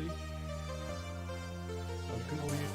see. So good on you.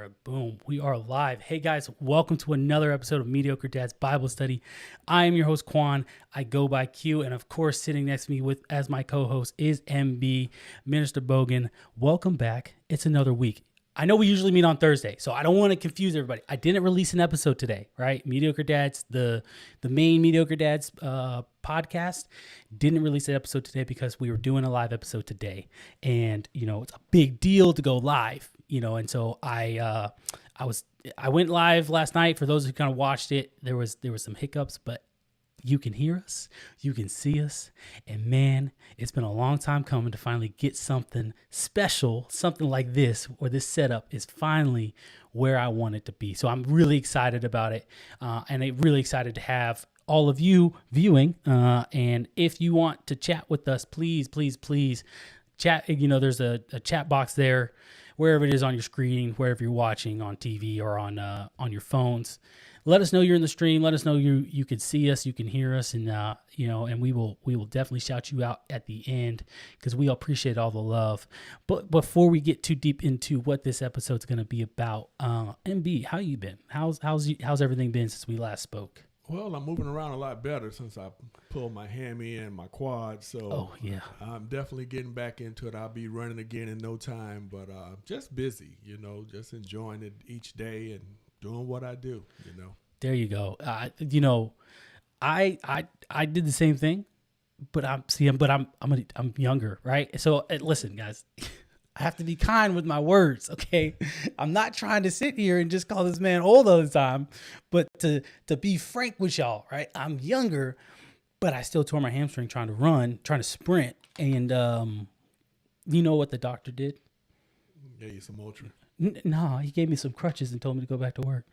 right, boom. We are live. Hey guys, welcome to another episode of Mediocre Dads Bible Study. I am your host, Quan. I go by Q, and of course, sitting next to me with as my co-host is MB, Minister Boggan. Welcome back. It's another week. I know we usually meet on Thursday, so I don't want to confuse everybody. I didn't release an episode today, right? Mediocre Dads, the main Mediocre Dads podcast, didn't release an episode today because we were doing a live episode today, and it's a big deal to go live, and so I went live last night. For those who kind of watched it, there was some hiccups, but you can hear us, you can see us, and man, it's been a long time coming to finally get something special, something like this, where this setup is finally where I want it to be. So I'm really excited about it, and I'm really excited to have all of you viewing. And if you want to chat with us, please chat. There's a chat box there, wherever it is on your screen, wherever you're watching on TV or on your phones. Let us know you're in the stream. Let us know you can see us, you can hear us, and and we will definitely shout you out at the end because we appreciate all the love. But before we get too deep into what this episode's going to be about, MB, how you been? How's everything been since we last spoke? Well, I'm moving around a lot better since I pulled my hammy and my quad. So I'm definitely getting back into it. I'll be running again in no time, but just busy, just enjoying it each day and doing what I do, There you go. I did the same thing, but I'm younger, right? So listen, guys, I have to be kind with my words, okay? I'm not trying to sit here and just call this man old all the time, but to be frank with y'all, right? I'm younger, but I still tore my hamstring trying to sprint, and you know what the doctor did? Gave you some Ultra. No, he gave me some crutches and told me to go back to work.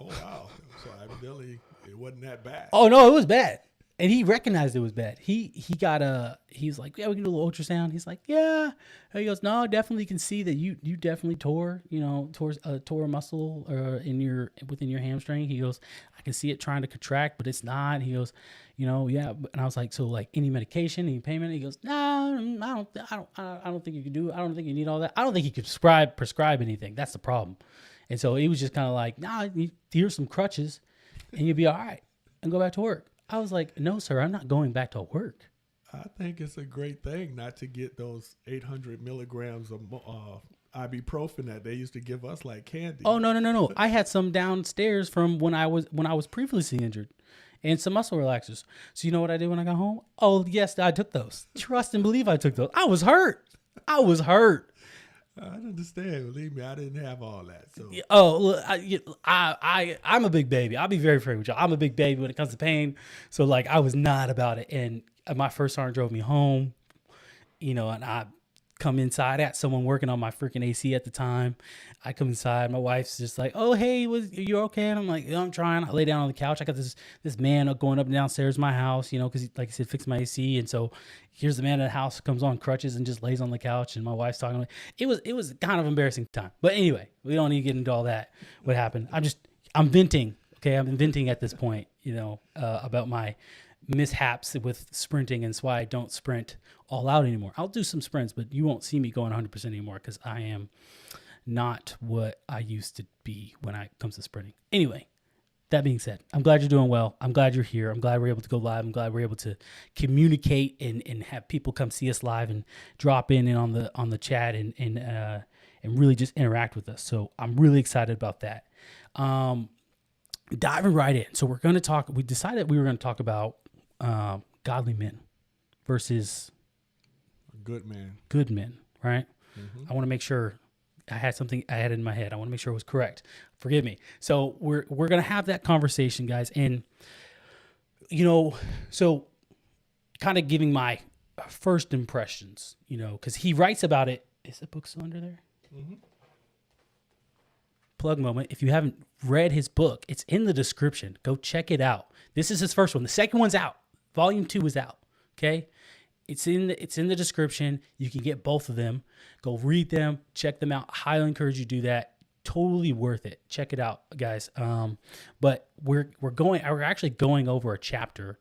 Oh, wow. So evidently it wasn't that bad. Oh, no, it was bad. And he recognized it was bad. He's like, yeah, we can do a little ultrasound. He's like, yeah. And he goes, no, I definitely can see that you definitely tore a muscle within your hamstring. He goes, I can see it trying to contract, but it's not. He goes, yeah. And I was like, so like any medication, any payment? He goes, no, I don't think you can do it. I don't think you need all that. I don't think he could prescribe anything. That's the problem. And so he was just kind of like, nah, here's some crutches and you'll be all right and go back to work. I was like, no, sir, I'm not going back to work. I think it's a great thing not to get those 800 milligrams of ibuprofen that they used to give us like candy. Oh, no. I had some downstairs from when I was previously injured and some muscle relaxers. So you know what I did when I got home? Oh, yes, I took those. Trust and believe I took those. I was hurt. I understand. Believe me, I didn't have all that. So. Oh, look, I'm a big baby. I'll be very frank with y'all. I'm a big baby when it comes to pain. So like, I was not about it. And my first sergeant drove me home, and I come inside. I had someone working on my freaking AC at the time. I come inside. My wife's just like, oh, hey, you okay? And I'm like, yeah, I'm trying. I lay down on the couch. I got this man going up and downstairs in my house, because he, like I said, fixed my AC. And so here's the man in the house, comes on crutches and just lays on the couch. And my wife's talking to me. It was kind of embarrassing time. But anyway, we don't need to get into all that. What happened? I'm venting. Okay. I'm venting at this point, about my mishaps with sprinting, and that's why I don't sprint all out anymore. I'll do some sprints, but you won't see me going 100% anymore because I am not what I used to be when it comes to sprinting. Anyway, that being said, I'm glad you're doing well. I'm glad you're here. I'm glad we're able to go live. I'm glad we're able to communicate and have people come see us live and drop in on the chat and really just interact with us. So I'm really excited about that. Diving right in. So we decided we were going to talk about godly men versus good men, right? Mm-hmm. I want to make sure I had something I had in my head. I want to make sure it was correct. Forgive me. So we're going to have that conversation, guys. And, so kind of giving my first impressions, because he writes about it. Is the book still under there? Mm-hmm. Plug moment. If you haven't read his book, it's in the description. Go check it out. This is his first one. The second one's out. Volume 2 is out. Okay. It's in the description. You can get both of them. Go read them, check them out. Highly encourage you to do that. Totally worth it. Check it out, guys. But we're actually going over a chapter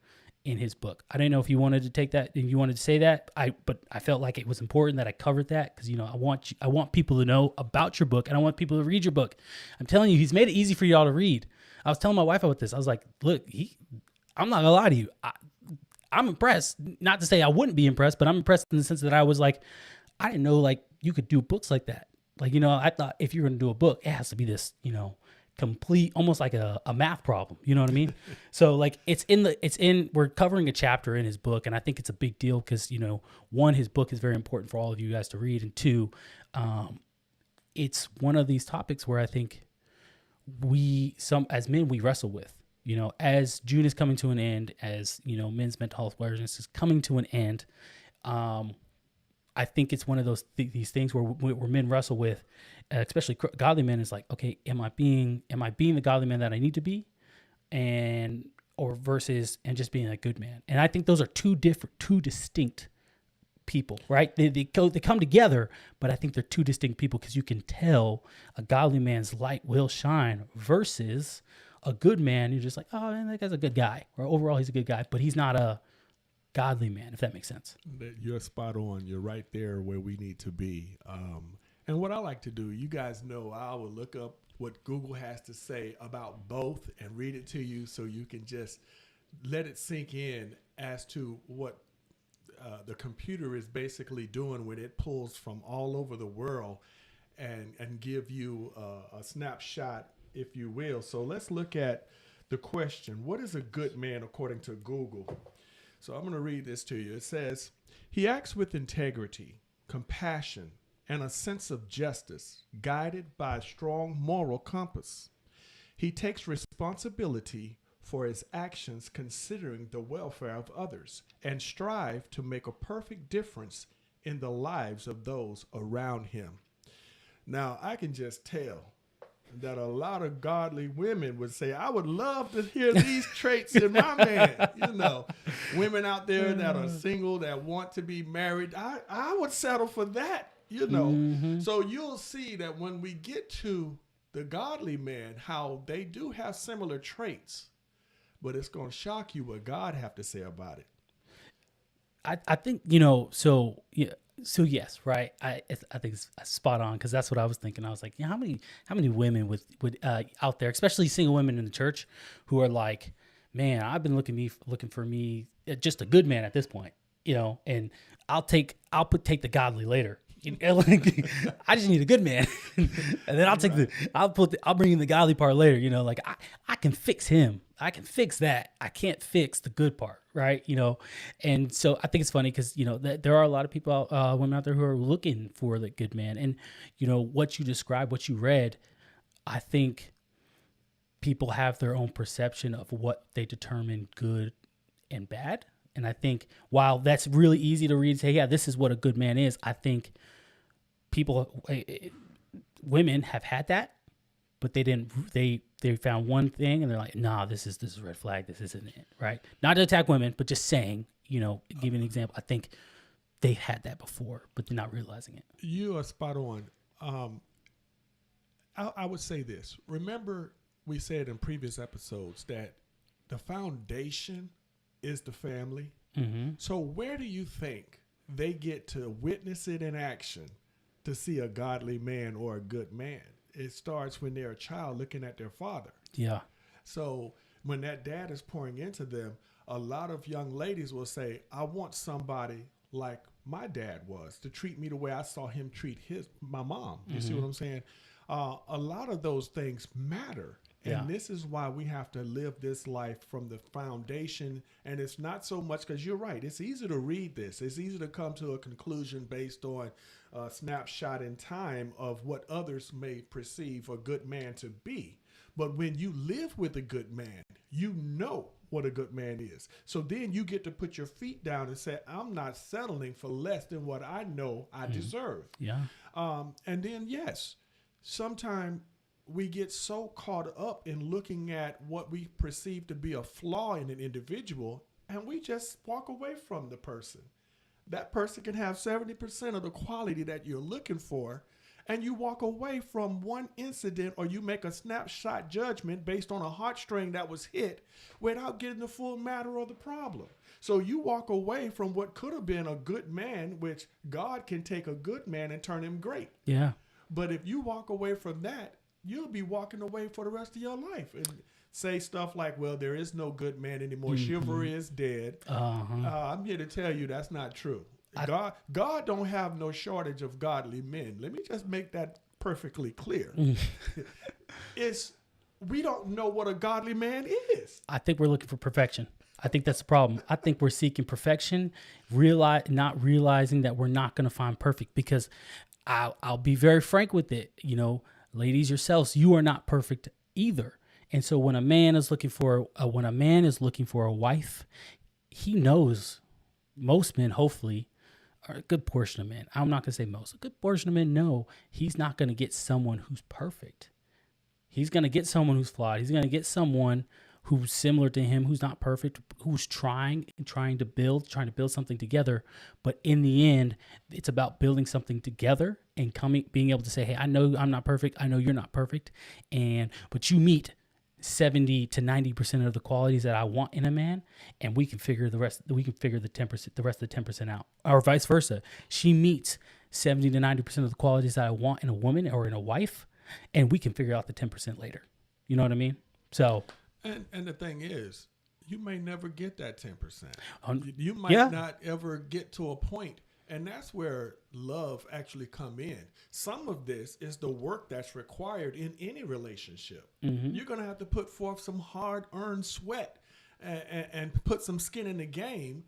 in his book. I didn't know if you wanted to take that, if you wanted to say that. But I felt like it was important that I covered that because, I want people to know about your book, and I want people to read your book. I'm telling you, he's made it easy for y'all to read. I was telling my wife about this. I was like, look, I'm not gonna lie to you. I'm impressed. Not to say I wouldn't be impressed, but I'm impressed in the sense that I was like, I didn't know like you could do books like that. Like, I thought if you're going to do a book, it has to be this, complete, almost like a math problem. You know what I mean? So like we're covering a chapter in his book, and I think it's a big deal because, one, his book is very important for all of you guys to read. And two, it's one of these topics where I think as men, we wrestle with, as June is coming to an end, as, men's mental health awareness is coming to an end. I think it's one of these things where men wrestle with, especially godly men, is like, okay, am I being the godly man that I need to be, versus just being a good man? And I think those are two distinct people, right? They come together, but I think they're two distinct people because you can tell a godly man's light will shine versus a good man. You're just like, oh, man, that guy's a good guy, or overall he's a good guy, but he's not a godly man, if that makes sense. You're spot on. You're right there where we need to be. And what I like to do, you guys know, I will look up what Google has to say about both and read it to you so you can just let it sink in as to what the computer is basically doing when it pulls from all over the world and give you a snapshot, if you will. So let's look at the question, what is a good man according to Google? So I'm going to read this to you. It says, he acts with integrity, compassion, and a sense of justice, guided by a strong moral compass. He takes responsibility for his actions, considering the welfare of others, and strive to make a perfect difference in the lives of those around him. Now, I can just tell that a lot of godly women would say, I would love to hear these traits in my man. Women out there that are single, that want to be married, I would settle for that, Mm-hmm. So you'll see that when we get to the godly man, how they do have similar traits, but it's going to shock you what God have to say about it. I think, so yes, right. I think it's spot on because that's what I was thinking. I was like, how many women would out there, especially single women in the church, who are like, man, I've been looking for me just a good man at this point, and I'll take the godly later. I just need a good man, and then I'll bring in the godly part later. Like I can fix him. I can fix that. I can't fix the good part, right? And so I think it's funny because there are a lot of people, women out there who are looking for the good man, and what you described, what you read, I think people have their own perception of what they determine good and bad. And I think while that's really easy to read and say, yeah, this is what a good man is, I think women have had that, but they found one thing and they're like, nah, this is a red flag. This isn't it, right? Not to attack women, but just saying, give an example. I think they've had that before, but they're not realizing it. You are spot on. I would say this. Remember, we said in previous episodes that the foundation is the family. Mm-hmm. So where do you think they get to witness it in action to see a godly man or a good man? It starts when they're a child looking at their father. Yeah. So when that dad is pouring into them, a lot of young ladies will say, I want somebody like my dad was to treat me the way I saw him treat my mom. You see what I'm saying? A lot of those things matter. And this is why we have to live this life from the foundation. And it's not so much because you're right. It's easy to read this. It's easy to come to a conclusion based on a snapshot in time of what others may perceive a good man to be. But when you live with a good man, you know what a good man is. So then you get to put your feet down and say, I'm not settling for less than what I know I deserve. Yeah. And then, yes, sometimes we get so caught up in looking at what we perceive to be a flaw in an individual, and we just walk away from the person. That person can have 70% of the quality that you're looking for, and you walk away from one incident, or you make a snapshot judgment based on a heartstring that was hit without getting the full matter of the problem. So you walk away from what could have been a good man, which God can take a good man and turn him great. Yeah. But if you walk away from that, you'll be walking away for the rest of your life and say stuff like, well, there is no good man anymore. Mm-hmm. Chivalry is dead. I'm here to tell you that's not true. God don't have no shortage of godly men. Let me just make that perfectly clear. We don't know what a godly man is. I think we're looking for perfection. I think that's the problem. I think we're seeking perfection, not realizing that we're not going to find perfect, because I'll be very frank with it. You know, ladies yourselves, you are not perfect either. And so when a man is looking for a wife, he knows, most men, hopefully, or a good portion of men, I'm not going to say most, a good portion of men know he's not going to get someone who's perfect. He's going to get someone who's flawed. He's going to get someone who's similar to him, who's not perfect, who's trying to build something together. But in the end, it's about building something together and being able to say, hey, I know I'm not perfect. I know you're not perfect. But you meet 70 to 90% of the qualities that I want in a man, and we can figure the rest. We can figure the 10%, the rest of the 10% out, or vice versa. She meets 70 to 90% of the qualities that I want in a woman or in a wife, and we can figure out the 10% later. You know what I mean? So, and the thing is, you may never get that 10%. You might not ever get to a point. And that's where love actually come in. Some of this is the work that's required in any relationship. Mm-hmm. You're going to have to put forth some hard-earned sweat and put some skin in the game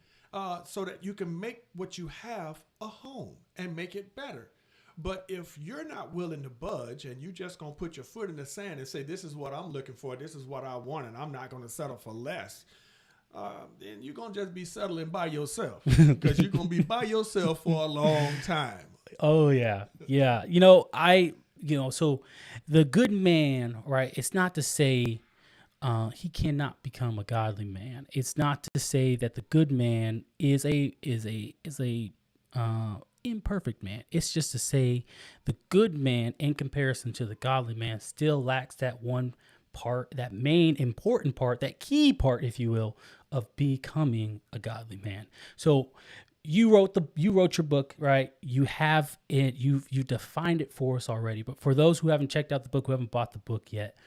so that you can make what you have a home and make it better. But if you're not willing to budge and you just going to put your foot in the sand and say, this is what I'm looking for, this is what I want, and I'm not going to settle for less, then you're going to just be settling by yourself, because you're going to be by yourself for a long time. Oh, yeah. Yeah. So the good man, right, it's not to say he cannot become a godly man. It's not to say that the good man is a imperfect man. It's just to say the good man, in comparison to the godly man, still lacks that one part, that main important part, that key part, if you will, of becoming a godly man. So you wrote your book, right? You have it, you defined it for us already. But for those who haven't checked out the book, who haven't bought the book yet,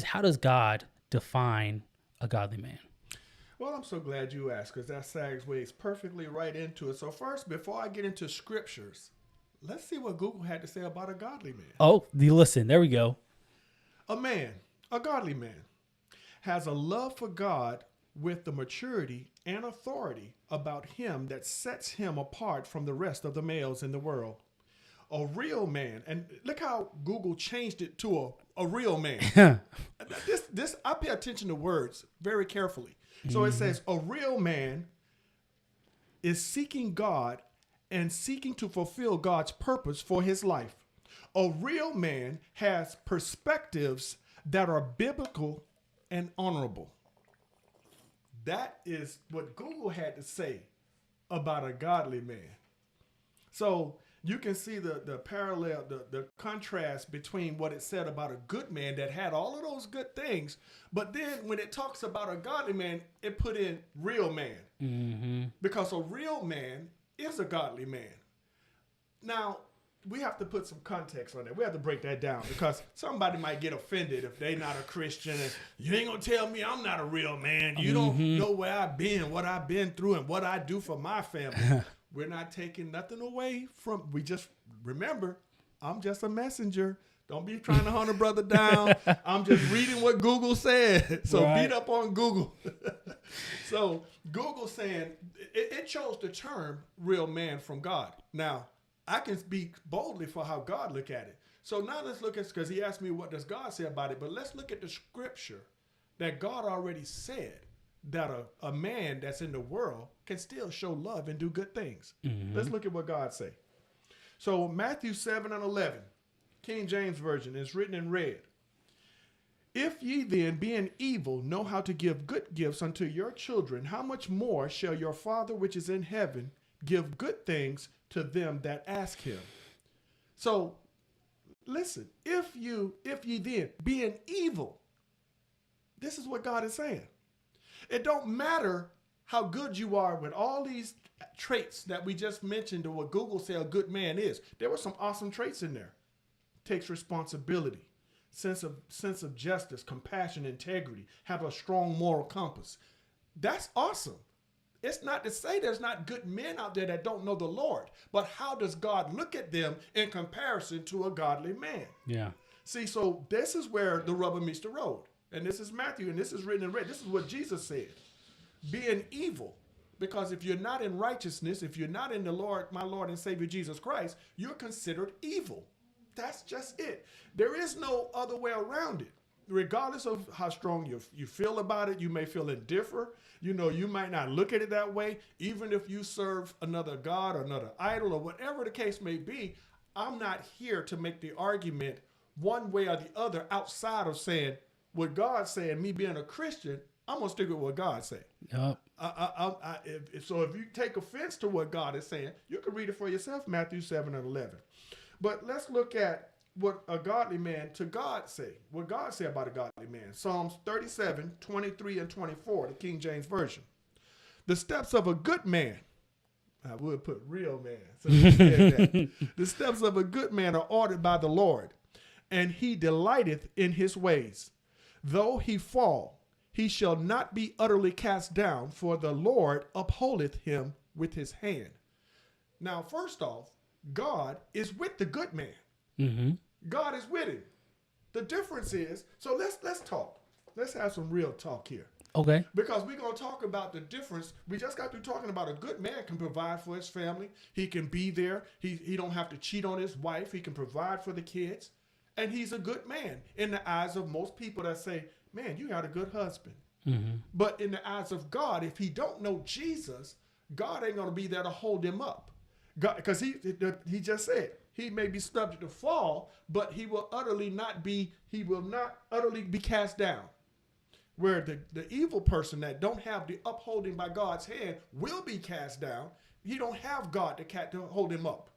how does God define a godly man? Well, I'm so glad you asked, because that segues perfectly right into it. So first, before I get into scriptures, let's see what Google had to say about a godly man. Oh, listen, there we go. A godly man, has a love for God with the maturity and authority about him that sets him apart from the rest of the males in the world. A real man, and look how Google changed it to a real man. This I pay attention to words very carefully. So it says a real man is seeking God and seeking to fulfill God's purpose for his life. A real man has perspectives that are biblical and honorable. That is what Google had to say about a godly man. So you can see the parallel, the contrast between what it said about a good man that had all of those good things, but then when it talks about a godly man, it put in real man. Mm-hmm. Because a real man is a godly man. Now, we have to put some context on that. We have to break that down, because somebody might get offended if they're not a Christian. And you ain't going to tell me I'm not a real man. You don't know where I've been, what I've been through, and what I do for my family. We're not taking nothing away from, we just, remember, I'm just a messenger. Don't be trying to hunt a brother down. I'm just reading what Google said. So beat up on Google. So Google saying, it chose the term real man from God. Now, I can speak boldly for how God look at it. So now let's look at, because he asked me what does God say about it, but let's look at the scripture that God already said that a man that's in the world can still show love and do good things. Mm-hmm. Let's look at what God say. So Matthew 7:11, King James Version, is written in red. If ye then, being evil, know how to give good gifts unto your children, how much more shall your Father which is in heaven give good things to them that ask him? So listen, if ye then, being evil, this is what God is saying. It don't matter how good you are with all these traits that we just mentioned, or what Google said a good man is. There were some awesome traits in there. Takes responsibility, sense of justice, compassion, integrity, have a strong moral compass. That's awesome. It's not to say there's not good men out there that don't know the Lord, but how does God look at them in comparison to a godly man? Yeah. See, so this is where the rubber meets the road. And this is Matthew, and this is written in red. This is what Jesus said. Being evil. Because if you're not in righteousness, if you're not in the Lord, my Lord and Savior Jesus Christ, you're considered evil. That's just it. There is no other way around it. Regardless of how strong you feel about it, you may feel indifferent. You know, you might not look at it that way. Even if you serve another god or another idol or whatever the case may be, I'm not here to make the argument one way or the other outside of saying what God's saying. Me being a Christian, I'm going to stick with what God said. Yep. So if you take offense to what God is saying, you can read it for yourself, Matthew 7 and 11. But let's look at what a godly man to God say. What God said about a godly man. Psalms 37, 23 and 24, the King James Version. The steps of a good man. I would put real man. So that. The steps of a good man are ordered by the Lord, and he delighteth in his ways. Though he fall, he shall not be utterly cast down, for the Lord upholdeth him with his hand. Now, first off, God is with the good man. Mm-hmm. God is with him. The difference is, so let's talk. Let's have some real talk here. Okay. Because we're going to talk about the difference. We just got through talking about a good man can provide for his family. He can be there. He don't have to cheat on his wife. He can provide for the kids. And he's a good man in the eyes of most people that say, man, you got a good husband. Mm-hmm. But in the eyes of God, if he don't know Jesus, God ain't going to be there to hold him up. Because he just said, he may be subject to fall, but he will not utterly be cast down. Where the evil person that don't have the upholding by God's hand will be cast down. He don't have God to hold him up.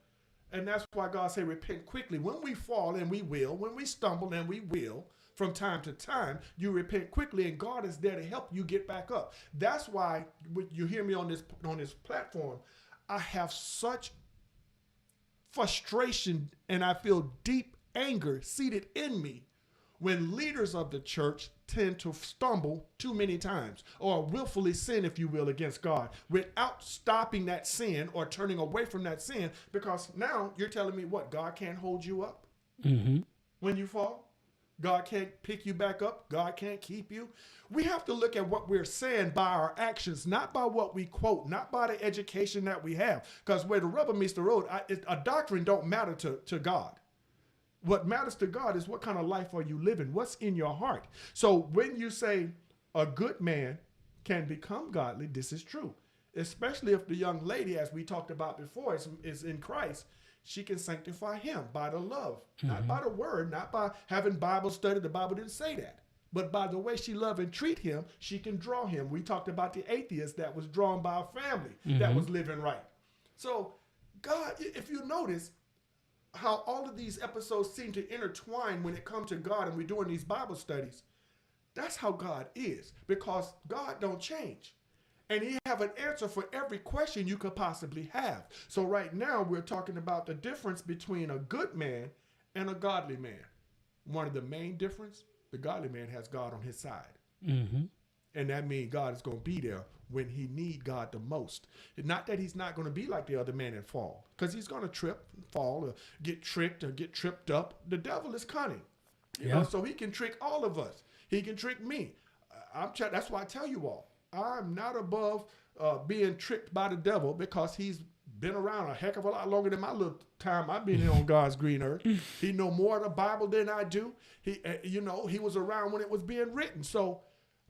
And that's why God say repent quickly. When we fall, and we will, when we stumble, and we will, from time to time, you repent quickly, and God is there to help you get back up. That's why when you hear me on this platform, I have such frustration and I feel deep anger seated in me when leaders of the church tend to stumble too many times or willfully sin, if you will, against God without stopping that sin or turning away from that sin, because now you're telling me what? God can't hold you up when you fall? God can't pick you back up? God can't keep you? We have to look at what we're saying by our actions, not by what we quote, not by the education that we have. Because where the rubber meets the road, a doctrine don't matter to God. What matters to God is what kind of life are you living? What's in your heart? So when you say a good man can become godly, this is true. Especially if the young lady, as we talked about before, is in Christ. She can sanctify him by the love, not by the word, not by having Bible study. The Bible didn't say that. But by the way she love and treat him, she can draw him. We talked about the atheist that was drawn by a family that was living right. So God, if you notice how all of these episodes seem to intertwine when it comes to God and we're doing these Bible studies, that's how God is, because God don't change. And he have an answer for every question you could possibly have. So right now we're talking about the difference between a good man and a godly man. One of the main difference, the godly man has God on his side. Mm-hmm. And that means God is going to be there when he need God the most. Not that he's not going to be like the other man and fall, because he's going to trip and fall or get tricked or get tripped up. The devil is cunning. You know, so he can trick all of us. He can trick me. That's why I tell you all, I'm not above being tricked by the devil, because he's been around a heck of a lot longer than my little time I've been here on God's green earth. He know more of the Bible than I do. He was around when it was being written. So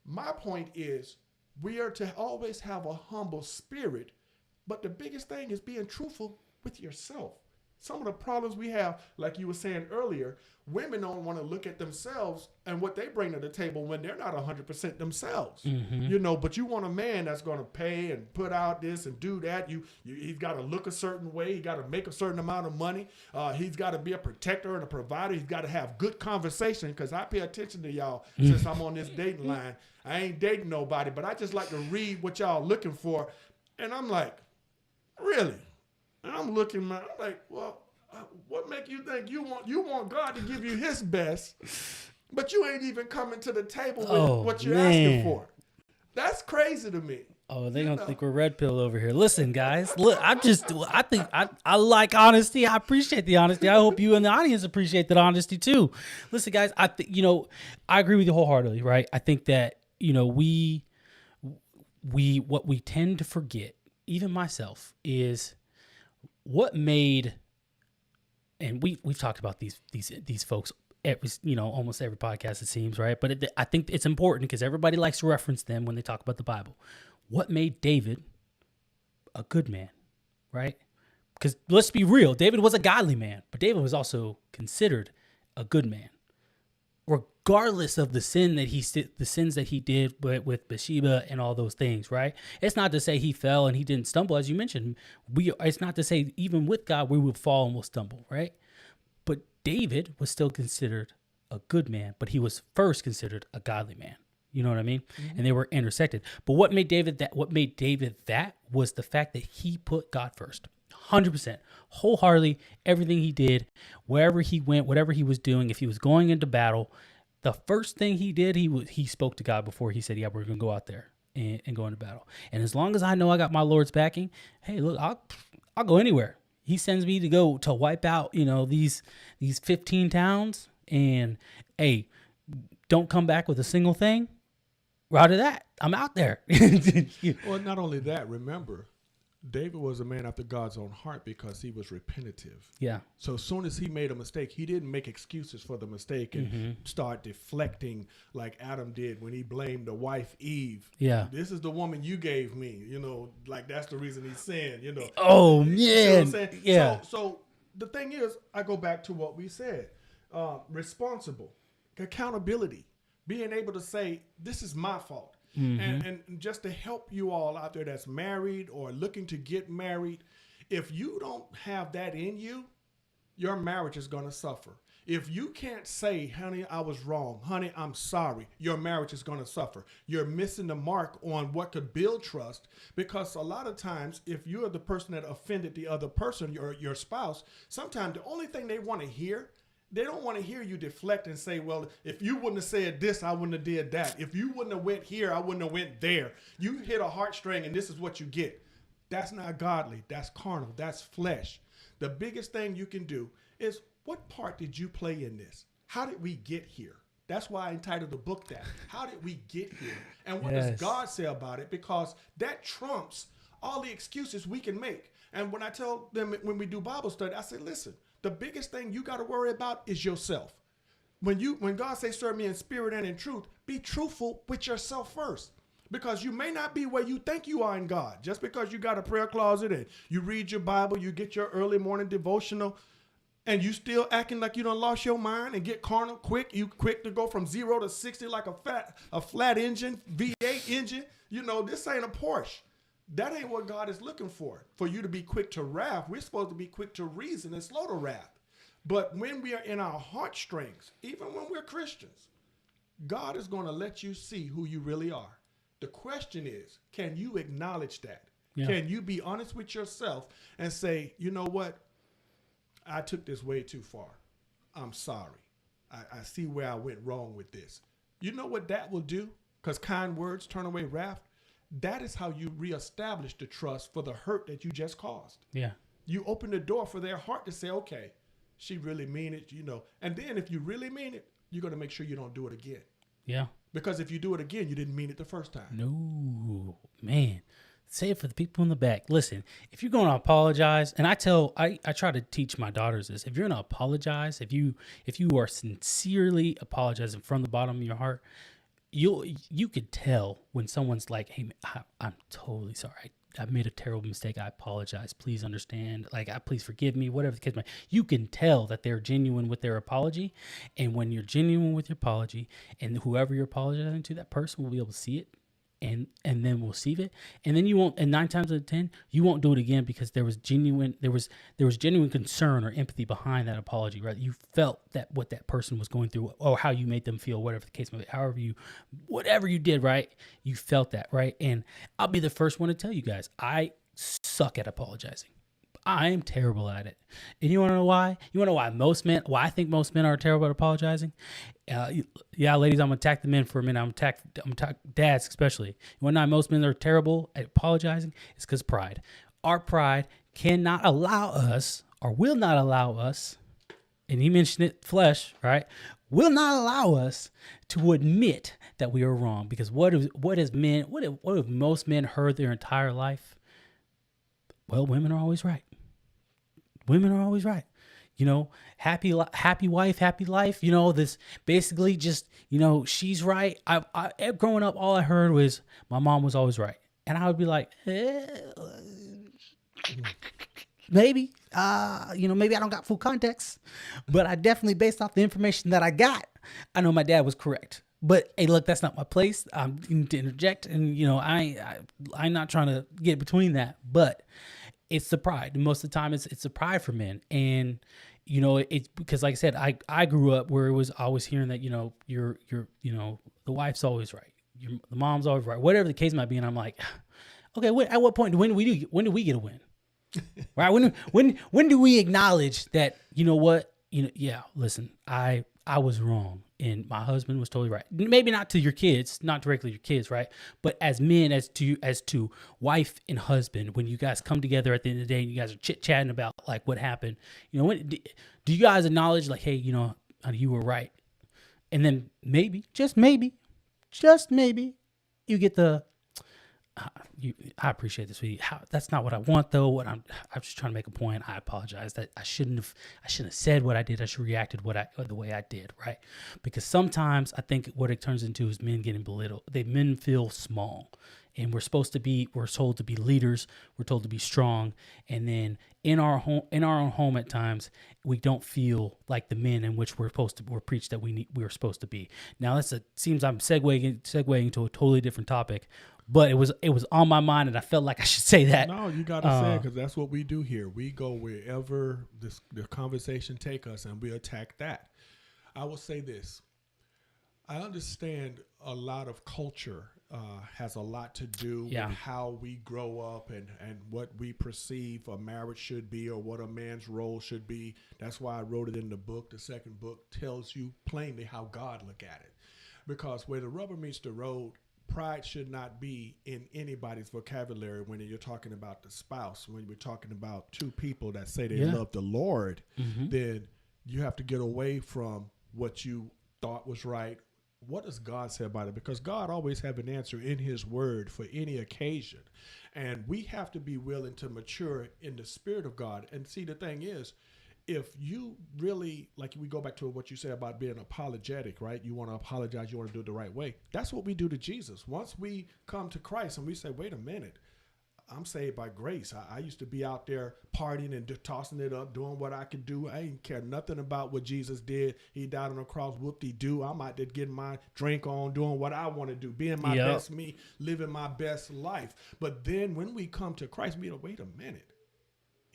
my point is, we are to always have a humble spirit, but the biggest thing is being truthful with yourself. Some of the problems we have, like you were saying earlier, women don't want to look at themselves and what they bring to the table when they're not 100% themselves. But you want a man that's going to pay and put out this and do that. He's got to look a certain way. He got to make a certain amount of money. He's got to be a protector and a provider. He's got to have good conversation, because I pay attention to y'all since I'm on this dating line. I ain't dating nobody, but I just like to read what y'all looking for. And I'm like, really? And I'm looking, man, I'm like, well, what make you think you want God to give you his best, but you ain't even coming to the table with what you're asking for? That's crazy to me. Oh, they don't think we're red pill over here. Listen, guys, look, I think I like honesty. I appreciate the honesty. I hope you and the audience appreciate that honesty too. Listen, guys, I agree with you wholeheartedly, right? I think that, what we tend to forget, even myself, is what made, and we've talked about these folks almost every podcast, it seems, right? But I think it's important because everybody likes to reference them when they talk about the Bible. What made David a good man, right? Because let's be real, David was a godly man, but David was also considered a good man, regardless of the sins that he did with Bathsheba and all those things, right? It's not to say he fell and he didn't stumble, as you mentioned. It's not to say even with God we will fall and will stumble, right? But David was still considered a good man, but he was first considered a godly man. You know what I mean? Mm-hmm. And they were intersected. But what made David that was the fact that he put God first. 100%, wholeheartedly, everything he did, wherever he went, whatever he was doing, if he was going into battle, the first thing he did, he spoke to God before he said, yeah, we're going to go out there and go into battle. And as long as I know I got my Lord's backing, hey, look, I'll go anywhere. He sends me to wipe out, these 15 towns, and hey, don't come back with a single thing. Right of that, I'm out there. Well, not only that, remember, David was a man after God's own heart because he was repentative. Yeah. So as soon as he made a mistake, he didn't make excuses for the mistake and start deflecting like Adam did when he blamed the wife Eve. Yeah. This is the woman you gave me, like that's the reason he sinned, Oh, man. You know what I'm saying? Yeah. So the thing is, I go back to what we said. Responsible, accountability, being able to say, this is my fault. Mm-hmm. And just to help you all out there that's married or looking to get married, if you don't have that in you, your marriage is going to suffer. If you can't say, honey, I was wrong, honey, I'm sorry, your marriage is going to suffer. You're missing the mark on what could build trust, because a lot of times if you're the person that offended the other person, your spouse, sometimes the only thing they want to hear, they don't want to hear you deflect and say, well, if you wouldn't have said this, I wouldn't have did that. If you wouldn't have went here, I wouldn't have went there. You hit a heartstring and this is what you get. That's not godly. That's carnal. That's flesh. The biggest thing you can do is, what part did you play in this? How did we get here? That's why I entitled the book that. How did we get here? And what does God say about it? Because that trumps all the excuses we can make. And when I tell them when we do Bible study, I say, listen, the biggest thing you got to worry about is yourself. When God says, serve me in spirit and in truth, be truthful with yourself first. Because you may not be where you think you are in God. Just because you got a prayer closet and you read your Bible, you get your early morning devotional, and you still acting like you done lost your mind and get carnal quick. You quick to go from 0 to 60 like a flat engine, V8 engine. This ain't a Porsche. That ain't what God is looking for you to be quick to wrath. We're supposed to be quick to reason and slow to wrath. But when we are in our heartstrings, even when we're Christians, God is going to let you see who you really are. The question is, can you acknowledge that? Yeah. Can you be honest with yourself and say, you know what? I took this way too far. I'm sorry. I see where I went wrong with this. You know what that will do? Because kind words turn away wrath. That is how you reestablish the trust for the hurt that you just caused. Yeah. You open the door for their heart to say, okay, she really mean it, And then if you really mean it, you're going to make sure you don't do it again. Yeah. Because if you do it again, you didn't mean it the first time. No, man. Say it for the people in the back. Listen, if you're going to apologize, and I try to teach my daughters this, if you're going to apologize, if you are sincerely apologizing from the bottom of your heart, you could tell when someone's like, hey, I'm totally sorry. made a terrible mistake. I apologize. Please understand. Like, please forgive me. Whatever the case may be. You can tell that they're genuine with their apology, and when you're genuine with your apology, and whoever you're apologizing to, that person will be able to see it, and then we'll receive it, and then you won't. And 9 times out of 10, you won't do it again because there was genuine concern or empathy behind that apology. Right? You felt that what that person was going through, or how you made them feel, whatever the case may be. Whatever you did, right? You felt that, right? And I'll be the first one to tell you guys, I suck at apologizing. I am terrible at it. And you want to know why? You want to know why I think most men are terrible at apologizing? Yeah, ladies, I'm going to attack the men for a minute. I'm going to attack dads especially. You want to know why most men are terrible at apologizing? It's because pride. Our pride cannot allow us, or will not allow us, and he mentioned it, flesh, right? Will not allow us to admit that we are wrong. Because what have most men heard their entire life? Well, women are always right. Women are always right. You know, happy wife, happy life. You know, this basically just, you know, she's right. I growing up, all I heard was my mom was always right. And I would be like, maybe, maybe I don't got full context, but I definitely, based off the information that I got, I know my dad was correct. But hey, look, that's not my place. I'm going to interject, and I'm not trying to get between that. But it's the pride. Most of the time, it's the pride for men, and it's because, like I said, I grew up where it was always hearing that you're the wife's always right, the mom's always right, whatever the case might be, and I'm like, okay, at what point when do we get a win? Right? When do we acknowledge that, yeah, listen, I was wrong and my husband was totally right. Maybe not to your kids, not directly your kids, right? But as men, as to wife and husband, when you guys come together at the end of the day and you guys are chit-chatting about like what happened, when do you guys acknowledge like, hey, you were right? And then maybe, just maybe, you get the I appreciate this, sweetie. That's not what I want, though. I'm just trying to make a point. I apologize that I shouldn't have said what I did. I should have reacted the way I did, right? Because sometimes I think what it turns into is men getting belittled. Men feel small, and we're told to be leaders. We're told to be strong, and then in our own home at times we don't feel like the men in which we're preached that we're supposed to be. Now seems I'm segueing to a totally different topic. But it was on my mind, and I felt like I should say that. No, you got to say it, because that's what we do here. We go wherever the conversation take us, and we attack that. I will say this. I understand a lot of culture has a lot to do with how we grow up and what we perceive a marriage should be or what a man's role should be. That's why I wrote it in the book. The second book tells you plainly how God look at it. Because where the rubber meets the road, pride should not be in anybody's vocabulary when you're talking about the spouse. When we're talking about two people that say they love the Lord, then you have to get away from what you thought was right. What does God say about it? Because God always have an answer in his word for any occasion. And we have to be willing to mature in the spirit of God. And see, the thing is, if you really, like we go back to what you say about being apologetic, right? You want to apologize, you want to do it the right way. That's what we do to Jesus. Once we come to Christ and we say, wait a minute, I'm saved by grace. I used to be out there partying and tossing it up, doing what I could do. I didn't care nothing about what Jesus did. He died on the cross, whoop-de-doo. I'm out there getting my drink on, doing what I want to do, being my best me, living my best life. But then when we come to Christ, we go, wait a minute.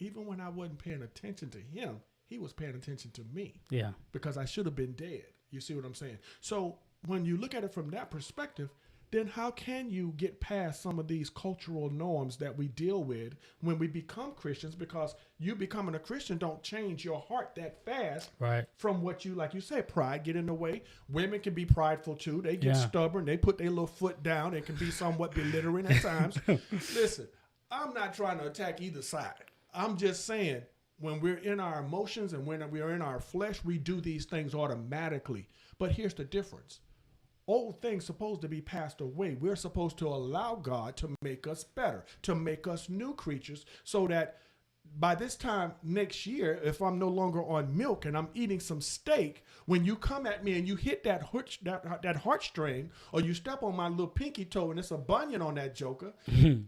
Even when I wasn't paying attention to him, he was paying attention to me. Yeah. Because I should have been dead. You see what I'm saying? So when you look at it from that perspective, then how can you get past some of these cultural norms that we deal with when we become Christians? Because you becoming a Christian don't change your heart that fast from what you, like you said, pride get in the way. Women can be prideful too. They get stubborn. They put their little foot down. It can be somewhat belittling at times. Listen, I'm not trying to attack either side. I'm just saying, when we're in our emotions and when we are in our flesh, we do these things automatically. But here's the difference. Old things supposed to be passed away. We're supposed to allow God to make us better, to make us new creatures, so that by this time next year, if I'm no longer on milk and I'm eating some steak, when you come at me and you hit that heartstring, or you step on my little pinky toe and it's a bunion on that joker,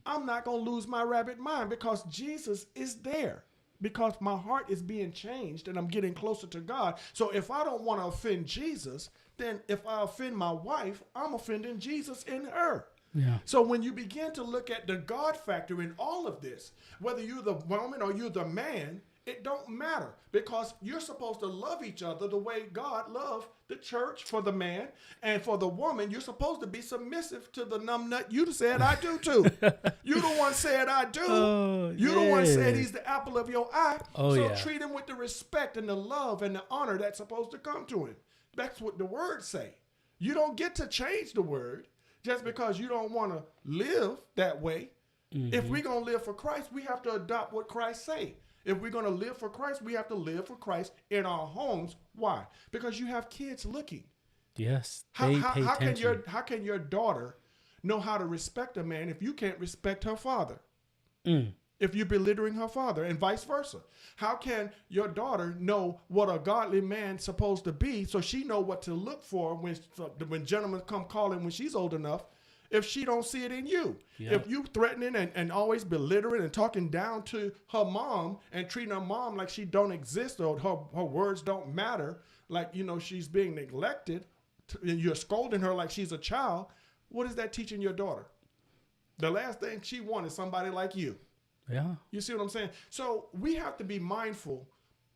I'm not going to lose my rabbit mind, because Jesus is there. Because my heart is being changed and I'm getting closer to God. So if I don't want to offend Jesus, then if I offend my wife, I'm offending Jesus in her. Yeah. So when you begin to look at the God factor in all of this, whether you're the woman or you're the man, it don't matter, because you're supposed to love each other the way God loved the church for the man, and for the woman, you're supposed to be submissive to the numbnut you said I do too. You the one said I do. You the one said he's the apple of your eye. So treat him with the respect and the love and the honor that's supposed to come to him. That's what the word say. You don't get to change the word just because you don't want to live that way. Mm-hmm. If we're going to live for Christ, we have to adopt what Christ say. If we're going to live for Christ, we have to live for Christ in our homes. Why? Because you have kids looking. Yes. How can your daughter know how to respect a man if you can't respect her father? If you're belittling her father, and vice versa. How can your daughter know what a godly man's supposed to be, so she know what to look for when gentlemen come calling when she's old enough, if she don't see it in you? Yep. If you threatening and always belittling and talking down to her mom and treating her mom like she don't exist, or her words don't matter, like, you know, she's being neglected, and you're scolding her like she's a child, what is that teaching your daughter? The last thing she wants is somebody like you. Yeah. You see what I'm saying? So we have to be mindful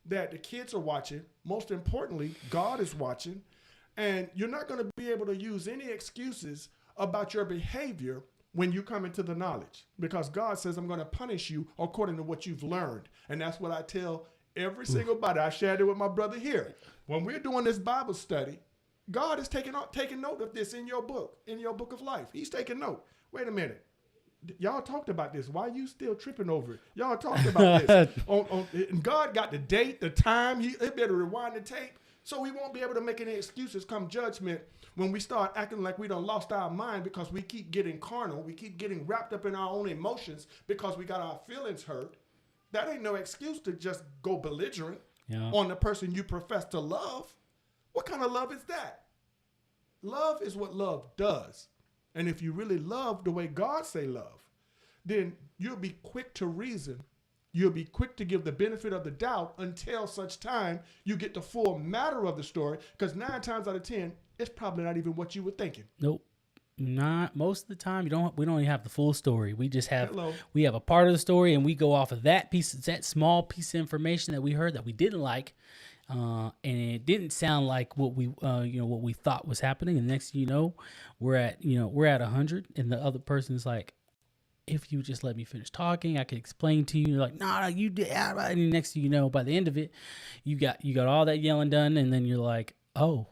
that the kids are watching. Most importantly, God is watching. And you're not going to be able to use any excuses about your behavior when you come into the knowledge, because God says, I'm going to punish you according to what you've learned. And that's what I tell every single body. I shared it with my brother here. When we're doing this Bible study, God is taking note of this in your book of life. He's taking note. Wait a minute. Y'all talked about this. Why are you still tripping over it? Y'all talked about this. And God got the date, the time. He better rewind the tape, so we won't be able to make any excuses come judgment when we start acting like we done lost our mind because we keep getting carnal. We keep getting wrapped up in our own emotions because we got our feelings hurt. That ain't no excuse to just go belligerent on the person you profess to love. What kind of love is that? Love is what love does. And if you really love the way God say love, then you'll be quick to reason. You'll be quick to give the benefit of the doubt until such time you get the full matter of the story. Because 9 times out of 10, it's probably not even what you were thinking. Nope. Not most of the time. We don't even have the full story. We just have we have a part of the story, and we go off of that small piece of information that we heard that we didn't like. And it didn't sound like what we thought was happening. And next thing you know, we're at 100, and the other person's like, if you just let me finish talking, I could explain to you. You're like, nah, you did. And next thing you know, by the end of it, you got all that yelling done, and then you're like, oh,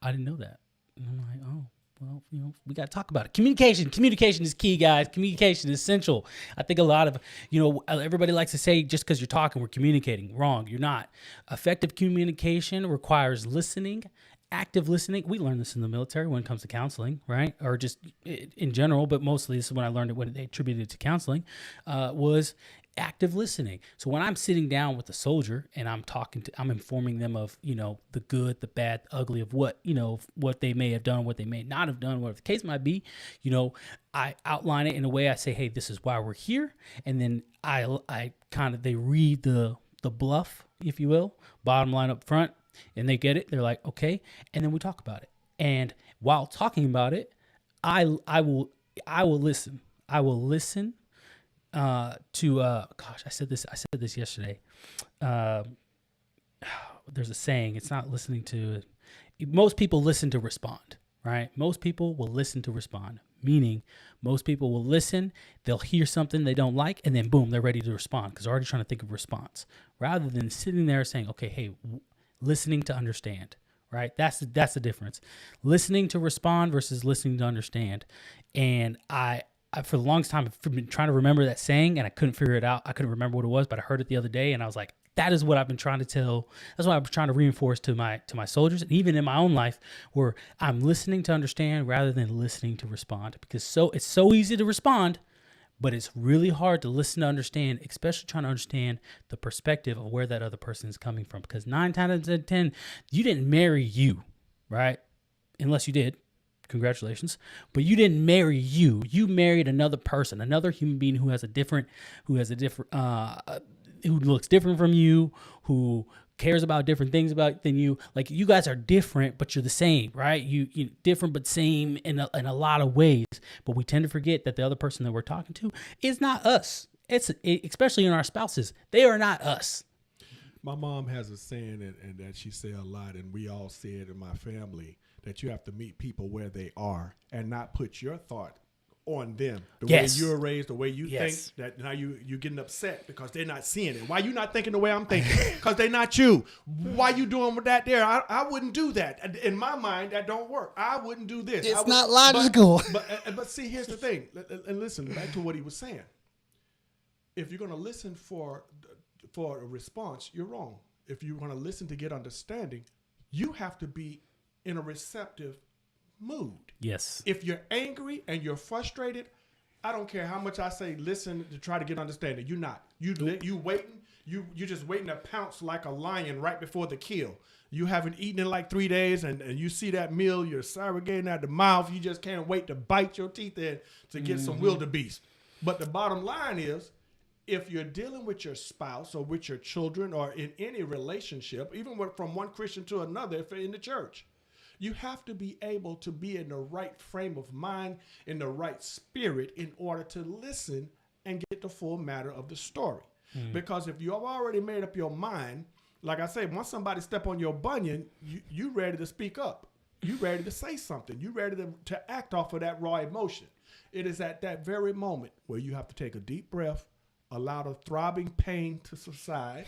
I didn't know that. And I'm like, oh. Well, we got to talk about it. Communication is key, guys. Communication is essential. I think a lot of, everybody likes to say just because you're talking, we're communicating. Wrong. You're not. Effective communication requires listening, active listening. We learned this in the military when it comes to counseling, right? Or just in general, but mostly this is when I learned it when they attributed it to counseling, was active listening. So when I'm sitting down with a soldier and I'm informing them of, the good, the bad, the ugly of what they may have done, what they may not have done, whatever the case might be, I outline it in a way. I say, hey, this is why we're here. And then they read the bluff, if you will, bottom line up front, and they get it. They're like, okay. And then we talk about it. And while talking about it, I will listen. I will listen I said this yesterday. There's a saying, it's not listening to, most people listen to respond, right? Most people will listen to respond, meaning most people will listen, they'll hear something they don't like, and then boom, they're ready to respond because they're already trying to think of response, rather than sitting there saying, okay, hey, listening to understand, right? That's the difference. Listening to respond versus listening to understand. And I for the longest time, I've been trying to remember that saying, and I couldn't figure it out. I couldn't remember what it was, but I heard it the other day, and I was like, that is what I've been trying to tell. That's what I've been trying to reinforce to my soldiers, and even in my own life, where I'm listening to understand rather than listening to respond. Because it's so easy to respond, but it's really hard to listen to understand, especially trying to understand the perspective of where that other person is coming from. Because 9 times out of 10, you didn't marry you, right? Unless you did. Congratulations. But you didn't marry you. You married another person, another human being who looks different from you, who cares about different things than you. Like, you guys are different, but you're the same, right? You different but same in a lot of ways. But we tend to forget that the other person that we're talking to is not us. Especially in our spouses. They are not us. My mom has a saying, and that she say a lot, and we all say it in my family, that you have to meet people where they are and not put your thought on them. The way you're raised, the way you think, that now you're getting upset because they're not seeing it. Why you not thinking the way I'm thinking? Because they're not you. Why you doing with that there? I wouldn't do that. In my mind, that don't work. I wouldn't do this. It's not logical. But see, here's the thing. And listen, back to what he was saying. If you're going to listen for a response, you're wrong. If you're going to listen to get understanding, you have to be in a receptive mood. Yes. If you're angry and you're frustrated, I don't care how much I say listen to try to get understanding. You're not. You waiting. You're just waiting to pounce like a lion right before the kill. You haven't eaten in like 3 days, and you see that meal, you're surrogating at the mouth. You just can't wait to bite your teeth in to get some wildebeest. But the bottom line is, if you're dealing with your spouse or with your children or in any relationship, even from one Christian to another, if you're in the church, you have to be able to be in the right frame of mind, in the right spirit, in order to listen and get the full matter of the story. Because if you have already made up your mind, like I say, once somebody step on your bunion, you ready to speak up. You ready to say something. You ready to act off of that raw emotion. It is at that very moment where you have to take a deep breath, allow the throbbing pain to subside,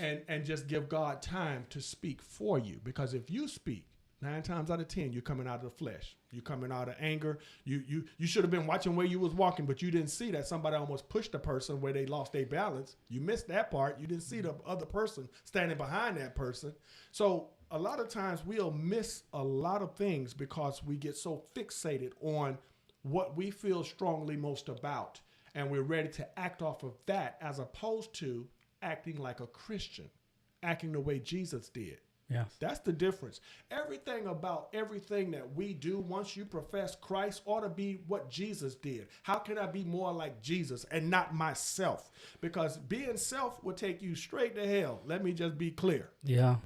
and just give God time to speak for you. Because if you speak, 9 times out of 10, you're coming out of the flesh. You're coming out of anger. You should have been watching where you was walking, but you didn't see that somebody almost pushed the person where they lost their balance. You missed that part. You didn't see the other person standing behind that person. So a lot of times we'll miss a lot of things because we get so fixated on what we feel strongly most about. And we're ready to act off of that as opposed to acting like a Christian, acting the way Jesus did. Yeah, that's the difference. Everything about everything that we do once you profess Christ ought to be what Jesus did. How can I be more like Jesus and not myself? Because being self will take you straight to hell. Let me just be clear. Yeah.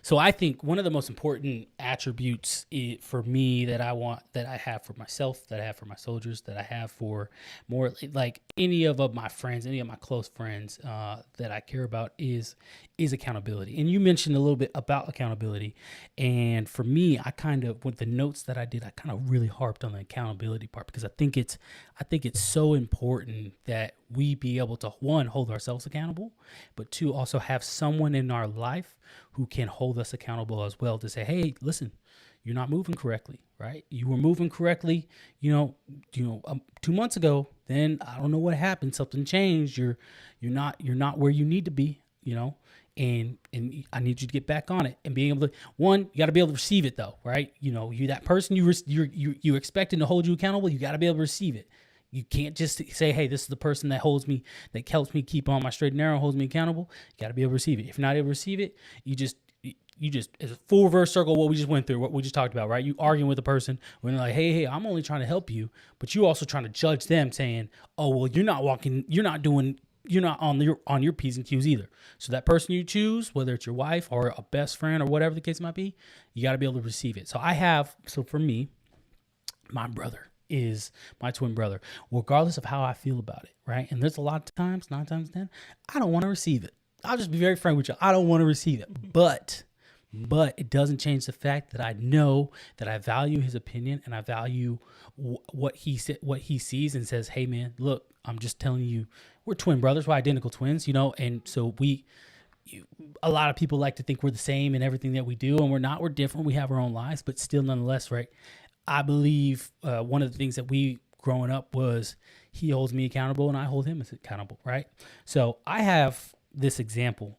So I think one of the most important attributes for me that I have for myself, that I have for my soldiers, that I have for more like any of my friends, any of my close friends, that I care about is accountability. And you mentioned a little bit about accountability. And for me, with the notes that I did, I kind of really harped on the accountability part because I think it's so important that we be able to, one, hold ourselves accountable, but two, also have someone in our life who can hold us accountable as well to say, hey, listen, you're not moving correctly, right? You were moving correctly, 2 months ago. Then I don't know what happened. Something changed. You're not where you need to be, and I need you to get back on it and being able to, one, you got to be able to receive it though, right? You that person you're expecting to hold you accountable. You got to be able to receive it. You can't just say, hey, this is the person that helps me keep on my straight and narrow, holds me accountable. You got to be able to receive it. If you're not able to receive it, you just it's a full reverse circle of what we just went through, what we just talked about, right? You arguing with a person when they're like, hey, I'm only trying to help you, but you also trying to judge them saying, oh, well, you're not on your P's and Q's either. So that person you choose, whether it's your wife or a best friend or whatever the case might be, you got to be able to receive it. So for me, my brother is my twin brother, regardless of how I feel about it, right? And there's a lot of times, 9 times 10, I don't want to receive it. I'll just be very frank with you. I don't want to receive it, but it doesn't change the fact that I know that I value his opinion and I value what he sees and says, hey man, look, I'm just telling you, we're twin brothers, we're identical twins, and so a lot of people like to think we're the same in everything that we do, and we're not. We're different. We have our own lives, but still nonetheless, right? I believe one of the things that we growing up was he holds me accountable and I hold him accountable, right? So I have this example,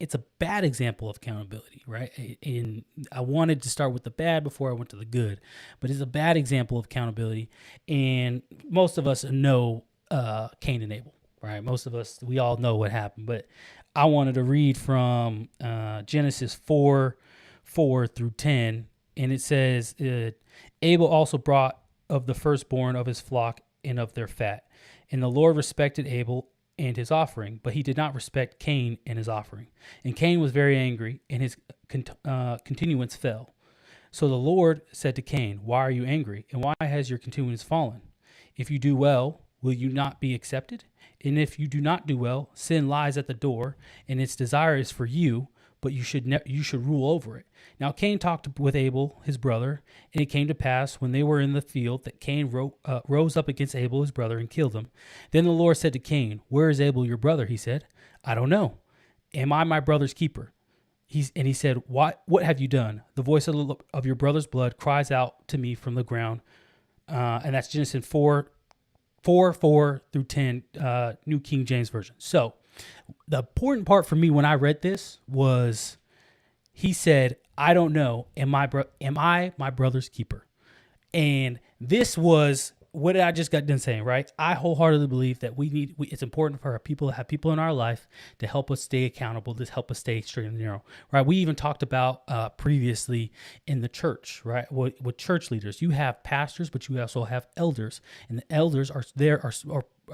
it's a bad example of accountability, right? And I wanted to start with the bad before I went to the good, but it's a bad example of accountability. And most of us know Cain and Abel, right? Most of us, we all know what happened, but I wanted to read from Genesis 4:4-10, and it says, Abel also brought of the firstborn of his flock and of their fat. And the Lord respected Abel and his offering, but he did not respect Cain and his offering. And Cain was very angry, and his continuance fell. So the Lord said to Cain, why are you angry, and why has your continuance fallen? If you do well, will you not be accepted? And if you do not do well, sin lies at the door, and its desire is for you, but you should rule over it. Now Cain talked with Abel, his brother, and it came to pass when they were in the field that Cain rose up against Abel, his brother, and killed him. Then the Lord said to Cain, where is Abel, your brother? He said, I don't know. Am I my brother's keeper? He said, what have you done? The voice of your brother's blood cries out to me from the ground. And that's Genesis 4:4-10, New King James Version. So the important part for me when I read this was he said, I don't know. Am I my brother's keeper? And this was what I just got done saying, right? I wholeheartedly believe that it's important for our people to have people in our life to help us stay accountable, to help us stay straight and narrow, right? We even talked about previously in the church, right? With church leaders, you have pastors, but you also have elders, and the elders are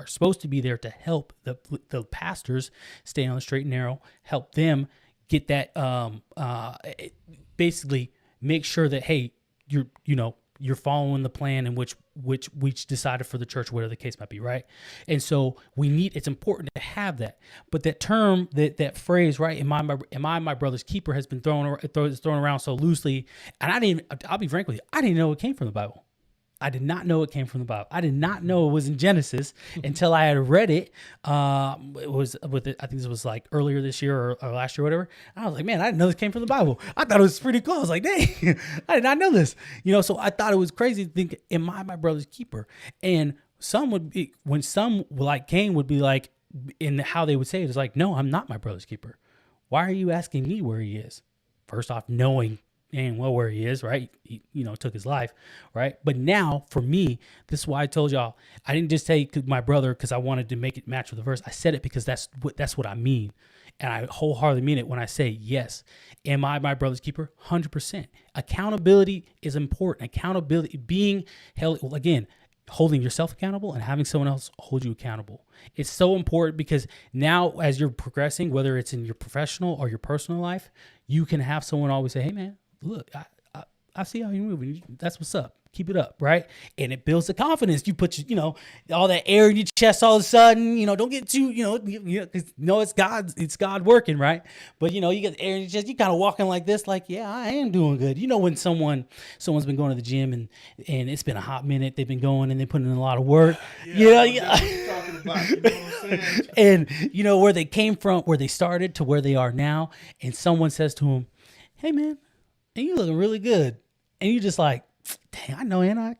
supposed to be there to help the pastors stay on the straight and narrow, help them get that, basically make sure that, hey, you're following the plan in which we decided for the church, whatever the case might be, right? And so it's important to have that. But that term, that phrase, right? Am I my brother's keeper has been thrown around so loosely, and I'll be frank with you, I didn't know it came from the Bible. I did not know it came from the Bible. I did not know it was in Genesis until I had read it. It was I think this was like earlier this year or last year or whatever. And I was like, man, I didn't know this came from the Bible. I thought it was pretty cool. I was like, dang, I did not know this. So I thought it was crazy to think, am I my brother's keeper? And some would be, when some like Cain would be like, in how they would say it is like, no, I'm not my brother's keeper. Why are you asking me where he is? First off, knowing and well where he is, right? He, took his life, right? But now for me, this is why I told y'all, I didn't just say my brother because I wanted to make it match with the verse. I said it because that's what I mean. And I wholeheartedly mean it when I say, yes, am I my brother's keeper? 100%. Accountability is important. Accountability, being held, again, holding yourself accountable and having someone else hold you accountable. It's so important because now as you're progressing, whether it's in your professional or your personal life, you can have someone always say, hey man, look, I see how you're moving. That's what's up. Keep it up, right? And it builds the confidence. You put all that air in your chest all of a sudden, don't get too, it's God working, right? But you get the air in your chest, you kind of walking like this, like, yeah, I am doing good. When someone's been going to the gym and it's been a hot minute, they've been going and they're putting in a lot of work. Talking about, what I'm saying? And where they came from, where they started to where they are now, and someone says to them, hey man, and you looking really good. And you just like, dang, I know, ain't I?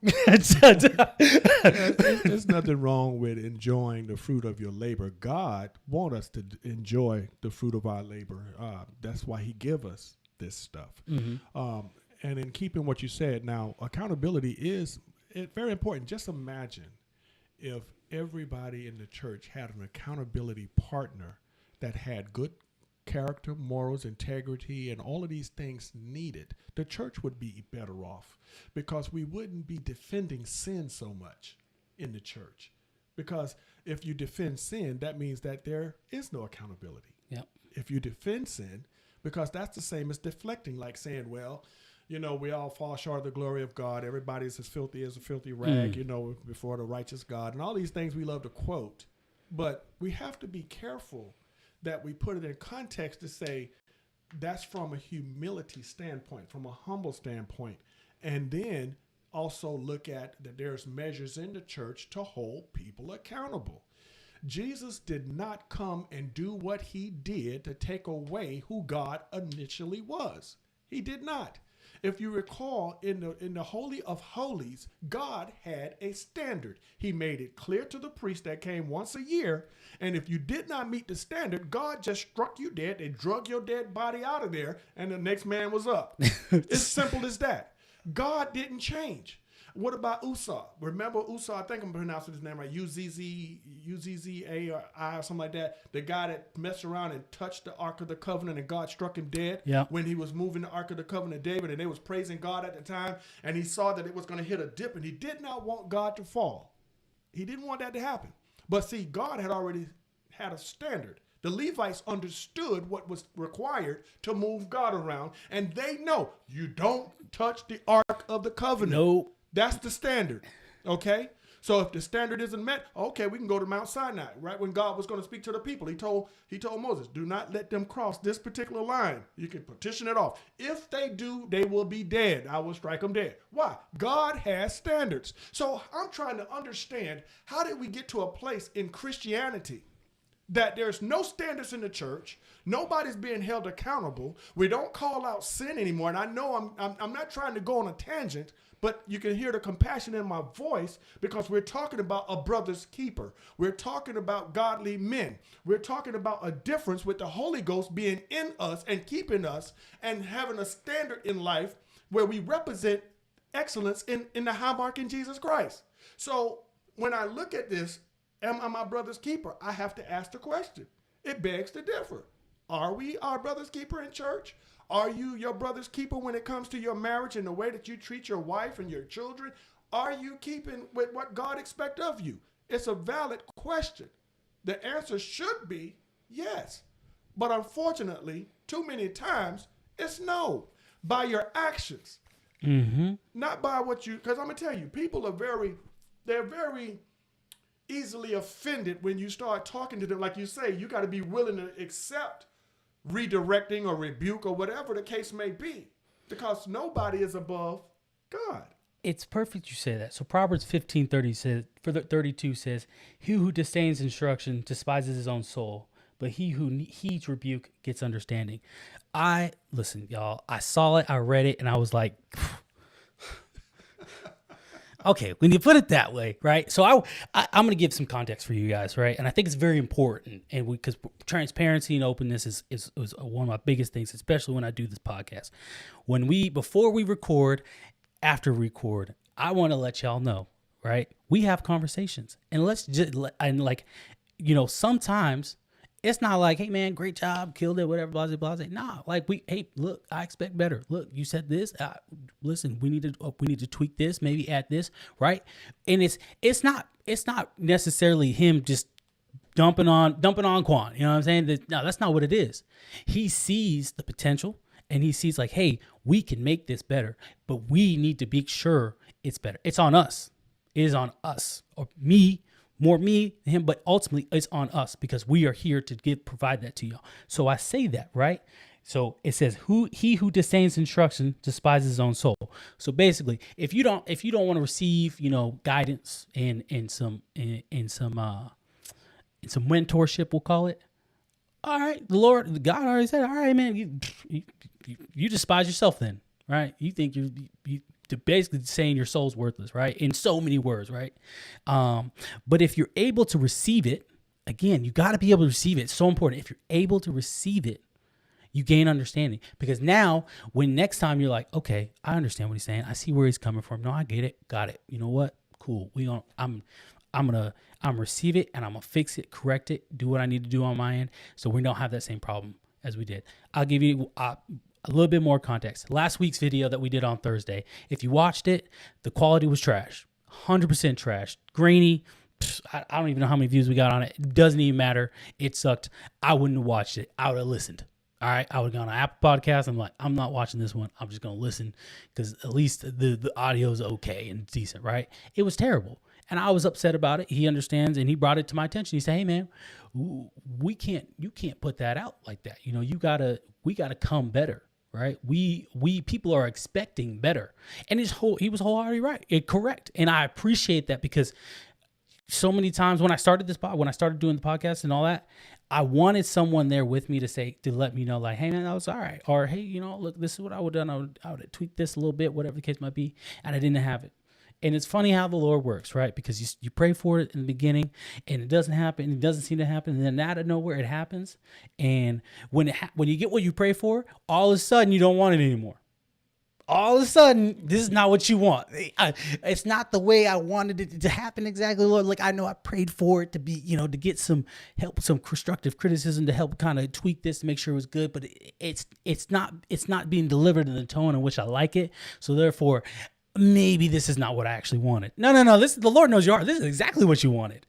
There's nothing wrong with enjoying the fruit of your labor. God wants us to enjoy the fruit of our labor. That's why he give us this stuff. Mm-hmm. And in keeping what you said, now, accountability is very important. Just imagine if everybody in the church had an accountability partner that had good character, morals, integrity, and all of these things needed. The church would be better off because we wouldn't be defending sin so much in the church. Because if you defend sin, that means that there is no accountability. Yep. If you defend sin, because that's the same as deflecting, like saying, well, we all fall short of the glory of God. Everybody's as filthy as a filthy rag, before the righteous God. And all these things we love to quote. But we have to be careful that we put it in context to say that's from a humility standpoint, from a humble standpoint. And then also look at that there's measures in the church to hold people accountable. Jesus did not come and do what he did to take away who God initially was. He did not. If you recall, in the Holy of Holies, God had a standard. He made it clear to the priest that came once a year, and if you did not meet the standard, God just struck you dead. They drug your dead body out of there, and the next man was up. It's simple as that. God didn't change. What about Uzzah? Remember Uzzah? I think I'm pronouncing his name right. Uzza or I or something like that. The guy that messed around and touched the Ark of the Covenant and God struck him dead when he was moving the Ark of the Covenant of David, and they was praising God at the time, and he saw that it was going to hit a dip, and he did not want God to fall. He didn't want that to happen. But see, God had already had a standard. The Levites understood what was required to move God around, and they know you don't touch the Ark of the Covenant. Nope. That's the standard, okay? So if the standard isn't met, okay, we can go to Mount Sinai, right? When God was going to speak to the people, he told Moses, do not let them cross this particular line. You can petition it off. If they do, they will be dead. I will strike them dead. Why? God has standards. So I'm trying to understand, how did we get to a place in Christianity that there's no standards in the church, nobody's being held accountable, we don't call out sin anymore, and I know I'm not trying to go on a tangent, but you can hear the compassion in my voice because we're talking about a brother's keeper. We're talking about godly men. We're talking about a difference with the Holy Ghost being in us and keeping us and having a standard in life where we represent excellence in the high mark in Jesus Christ. So when I look at this, am I my brother's keeper? I have to ask the question. It begs to differ. Are we our brother's keeper in church? Are you your brother's keeper when it comes to your marriage and the way that you treat your wife and your children? Are you keeping with what God expects of you? It's a valid question. The answer should be yes. But unfortunately, too many times, it's no. By your actions. Mm-hmm. Not by what you, because I'm going to tell you, people are they're very easily offended when you start talking to them. Like you say, you got to be willing to accept redirecting or rebuke or whatever the case may be, because nobody is above God. It's perfect you say that. So Proverbs 15:30 says, 32 says, "He who disdains instruction despises his own soul, but he who heeds rebuke gets understanding." Listen, y'all, I saw it, I read it, and I was like, okay, when you put it that way, right? So I'm going to give some context for you guys, right? And I think it's very important, and because transparency and openness is one of my biggest things, especially when I do this podcast. Before we record, after we record, I want to let y'all know, right? We have conversations, and sometimes it's not like, hey man, great job, killed it, whatever, blah, blah, blah. Nah, like hey, look, I expect better. Look, you said this. Listen, we need to tweak this, maybe add this, right? And it's not necessarily him just dumping on Quan. You know what I'm saying? No, that's not what it is. He sees the potential, and he sees like, hey, we can make this better, but we need to be sure it's better. It's on us. It is on us, or me. More me than him, but ultimately it's on us because we are here to provide that to y'all. So I say that, right? So it says, he who disdains instruction despises his own soul. So basically, if you don't want to receive, guidance and some mentorship, we'll call it. All right, God already said, all right, man, you despise yourself then, right? You think you basically saying your soul's worthless, right? In so many words, right? But if you're able to receive it, again, you got to be able to receive it. It's so important. If you're able to receive it, you gain understanding. Because now, when next time you're like, okay, I understand what he's saying. I see where he's coming from. No, I get it. Got it. You know what? Cool. I'm gonna receive it, and I'm gonna fix it, correct it, do what I need to do on my end, so we don't have that same problem as we did. I'll give you a little bit more context. Last week's video that we did on Thursday, if you watched it, the quality was trash, 100% trash, grainy. I don't even know how many views we got on it. It doesn't even matter. It sucked. I wouldn't have watched it. I would have listened. All right. I would have gone to Apple Podcasts. I'm like, I'm not watching this one. I'm just going to listen because at least the audio is okay and decent, right? It was terrible. And I was upset about it. He understands, and he brought it to my attention. He said, hey man, you can't put that out like that. We gotta come better. Right? We people are expecting better. And he was wholeheartedly right. Correct. And I appreciate that because so many times when I started doing the podcast and all that, I wanted someone there with me to let me know, like, hey man, that was all right. Or, hey, look, this is what I would have done. I would have tweaked this a little bit, whatever the case might be. And I didn't have it. And it's funny how the Lord works, right? Because you pray for it in the beginning and it doesn't happen. It doesn't seem to happen. And then out of nowhere, it happens. And when you get what you pray for, all of a sudden you don't want it anymore. All of a sudden, this is not what you want. It's not the way I wanted it to happen exactly, Lord. Like, I know I prayed for it to be, to get some help, some constructive criticism to help kind of tweak this to make sure it was good. But it's not being delivered in the tone in which I like it. So therefore, maybe this is not what I actually wanted. No. The Lord knows your heart. This is exactly what you wanted.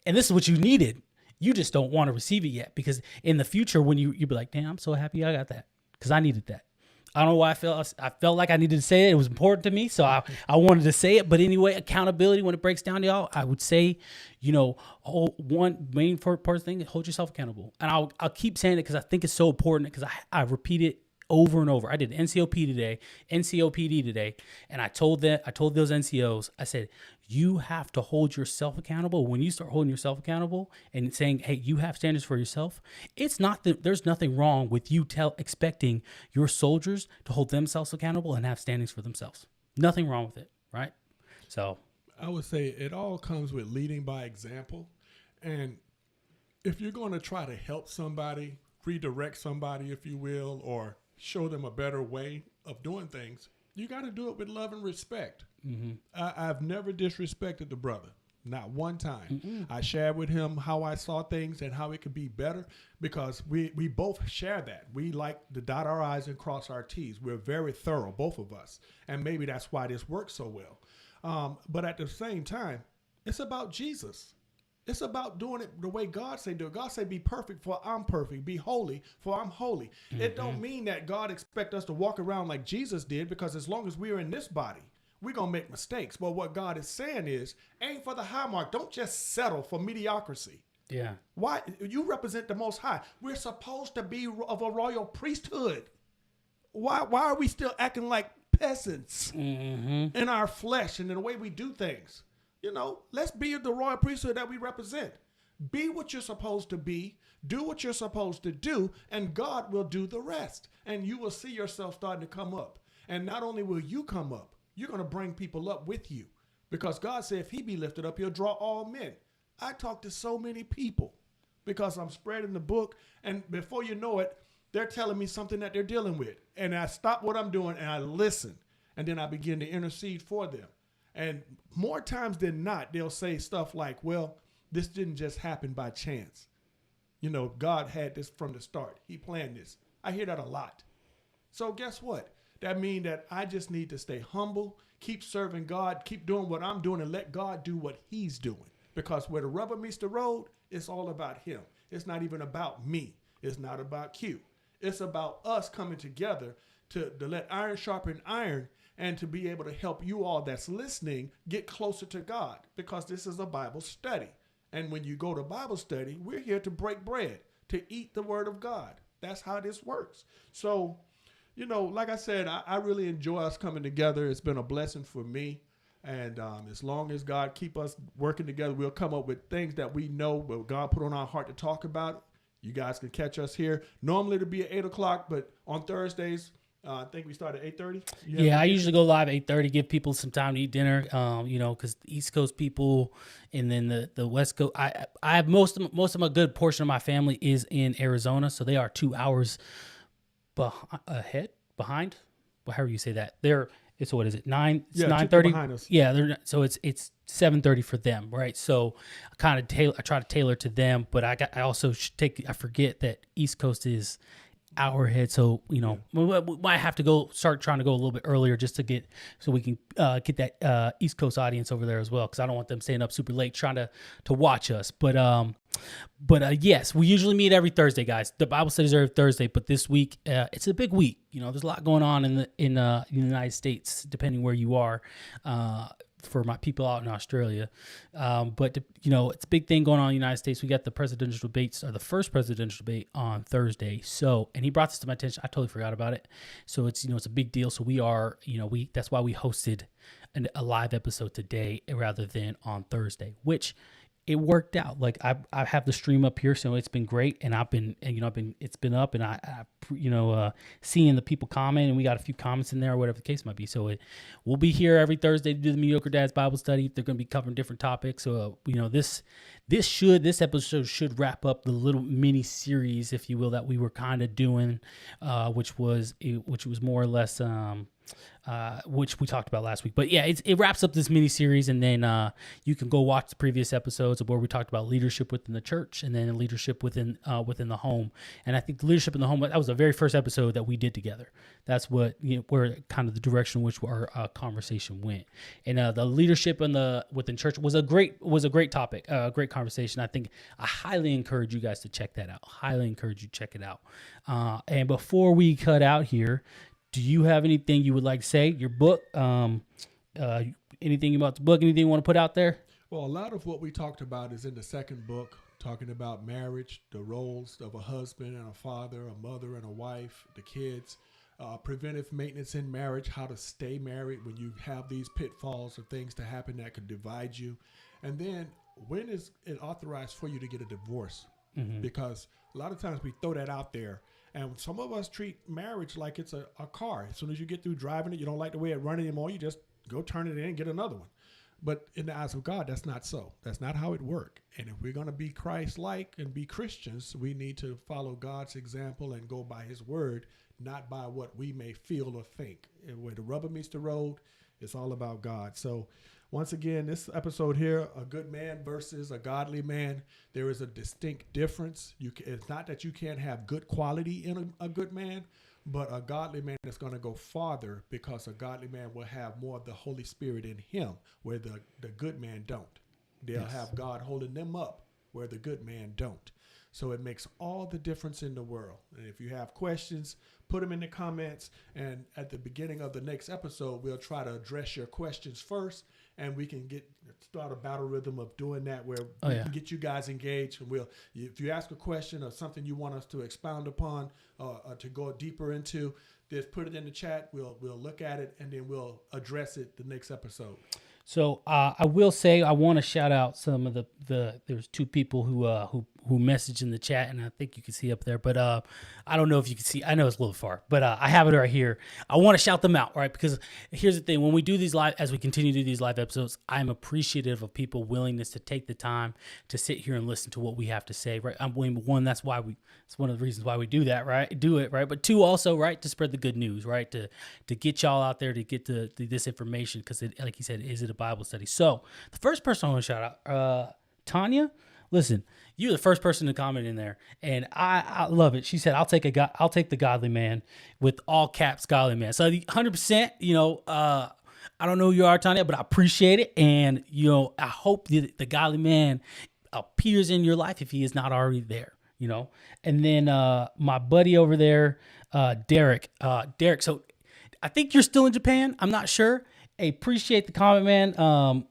And this is what you needed. You just don't want to receive it yet, because in the future, when you'll be like, damn, I'm so happy I got that, because I needed that. I don't know why I felt like I needed to say it. It was important to me, so I wanted to say it. But anyway, accountability, when it breaks down to y'all, I would say, one main first thing, hold yourself accountable. And I'll keep saying it because I think it's so important, because I repeat it over and over. I did NCOPD today, and I told those NCOs, I said, you have to hold yourself accountable. When you start holding yourself accountable and saying, hey, you have standards for yourself, it's not that there's nothing wrong with you expecting your soldiers to hold themselves accountable and have standings for themselves. Nothing wrong with it, right? So I would say it all comes with leading by example. And if you're going to try to help somebody, redirect somebody, if you will, or show them a better way of doing things, you got to do it with love and respect. Mm-hmm. I've never disrespected the brother, not one time. Mm-mm. I shared with him how I saw things and how it could be better, because we both share that. We like to dot our I's and cross our T's. We're very thorough, both of us. And maybe that's why this works so well. But at the same time, it's about Jesus. It's about doing it the way God say do it. God say, be perfect, for I'm perfect. Be holy, for I'm holy. Mm-hmm. It don't mean that God expect us to walk around like Jesus did, because as long as we're in this body, we're going to make mistakes. But what God is saying is, aim for the high mark. Don't just settle for mediocrity. Yeah. Why? You represent the Most High. We're supposed to be of a royal priesthood. Why are we still acting like peasants in our flesh and in the way we do things? Let's be the royal priesthood that we represent. Be what you're supposed to be. Do what you're supposed to do, and God will do the rest. And you will see yourself starting to come up. And not only will you come up, you're going to bring people up with you, because God said if he be lifted up, he'll draw all men. I talk to so many people because I'm spreading the book, and before you know it, they're telling me something that they're dealing with. And I stop what I'm doing and I listen, and then I begin to intercede for them. And more times than not, they'll say stuff like, well, this didn't just happen by chance. God had this from the start. He planned this. I hear that a lot. So guess what? That means that I just need to stay humble, keep serving God, keep doing what I'm doing, and let God do what he's doing. Because where the rubber meets the road, it's all about him. It's not even about me. It's not about Q. It's about us coming together to let iron sharpen iron, and to be able to help you all that's listening get closer to God, because this is a Bible study. And when you go to Bible study, we're here to break bread, to eat the word of God. That's how this works. So, like I said, I really enjoy us coming together. It's been a blessing for me. And as long as God keep us working together, we'll come up with things that we know what God put on our heart to talk about. You guys can catch us here. Normally it'll be at 8 o'clock, but on Thursdays, I think we start at 8:30. Yeah, I usually go live at 8:30, give people some time to eat dinner. Because the East Coast people, and then the West Coast. I have most of my good portion of my family is in Arizona, so they are 2 hours behind. Well, however you say that. It's what is it? 9? It's 9:30. Yeah, so it's 7:30 for them, right? So I try to tailor to them, but I also I forget that East Coast is hour ahead, so we might have to start trying to go a little bit earlier just to so we can get that East Coast audience over there as well, because I don't want them staying up super late trying to watch us. But yes, we usually meet every Thursday, guys. The Bible studies are every Thursday, but this week it's a big week. There's a lot going on in the United States, depending where you are. For my people out in Australia. But it's a big thing going on in the United States. We got the presidential debates, or the first presidential debate on Thursday. So, and he brought this to my attention. I totally forgot about it. So it's, it's a big deal. So we are, that's why we hosted a live episode today rather than on Thursday, which it worked out. Like I have the stream up here, so it's been great, and it's been up, and seeing the people comment, and we got a few comments in there, or whatever the case might be. So we'll be here every Thursday to do the Mediocre Dads Bible study. They're going to be covering different topics. So this episode should wrap up the little mini series, if you will, that we were kind of doing, which was more or less. Which we talked about last week. But yeah, it wraps up this mini series, and then you can go watch the previous episodes of where we talked about leadership within the church, and then leadership within the home. And I think the leadership in the home, that was the very first episode that we did together. That's what where kind of the direction in which our conversation went. And the leadership within church was a great topic, a great conversation. I think I highly encourage you guys to check that out. Highly encourage you to check it out. And before we cut out here, do you have anything you would like to say? Your book, anything about the book, anything you want to put out there? Well, a lot of what we talked about is in the second book, talking about marriage, the roles of a husband and a father, a mother and a wife, the kids, preventive maintenance in marriage, how to stay married when you have these pitfalls of things to happen that could divide you. And then when is it authorized for you to get a divorce? Mm-hmm. Because a lot of times we throw that out there. And some of us treat marriage like it's a car. As soon as you get through driving it, you don't like the way it runs anymore, you just go turn it in and get another one. But in the eyes of God, that's not so. That's not how it works. And if we're going to be Christ-like and be Christians, we need to follow God's example and go by his word, not by what we may feel or think. And where the rubber meets the road, it's all about God. So once again, this episode here, a good man versus a godly man, there is a distinct difference. It's not that you can't have good quality in a good man, but a godly man is going to go farther, because a godly man will have more of the Holy Spirit in him, where the good man don't. They'll have God holding them up, where the good man don't. So it makes all the difference in the world. And if you have questions, put them in the comments. And at the beginning of the next episode, we'll try to address your questions first. And we can start a battle rhythm of doing that, where we can get you guys engaged. And if you ask a question or something you want us to expound upon, to go deeper into, just put it in the chat. We'll look at it, and then we'll address it the next episode. So I will say, I want to shout out some of there's two people who messaged in the chat, and I think you can see up there, but I don't know if you can see. I know it's a little far, but I have it right here. I want to shout them out, right? Because here's the thing: when we do these as we continue to do these live episodes, I'm appreciative of people's willingness to take the time to sit here and listen to what we have to say, right? It's one of the reasons why we do that, right? Do it, right? But two, also, right, to spread the good news, right? To get y'all out there, to get this information, because like you said, is it a Bible study? So the first person I want to shout out, Tanya. Listen, you're the first person to comment in there, and I love it. She said, "I'll take the godly man," with all caps, godly man. So 100%. I don't know who you are, Tanya, but I appreciate it, and I hope the godly man appears in your life if he is not already there. And then my buddy over there, Derek. So I think you're still in Japan. I'm not sure. Hey, appreciate the comment, man.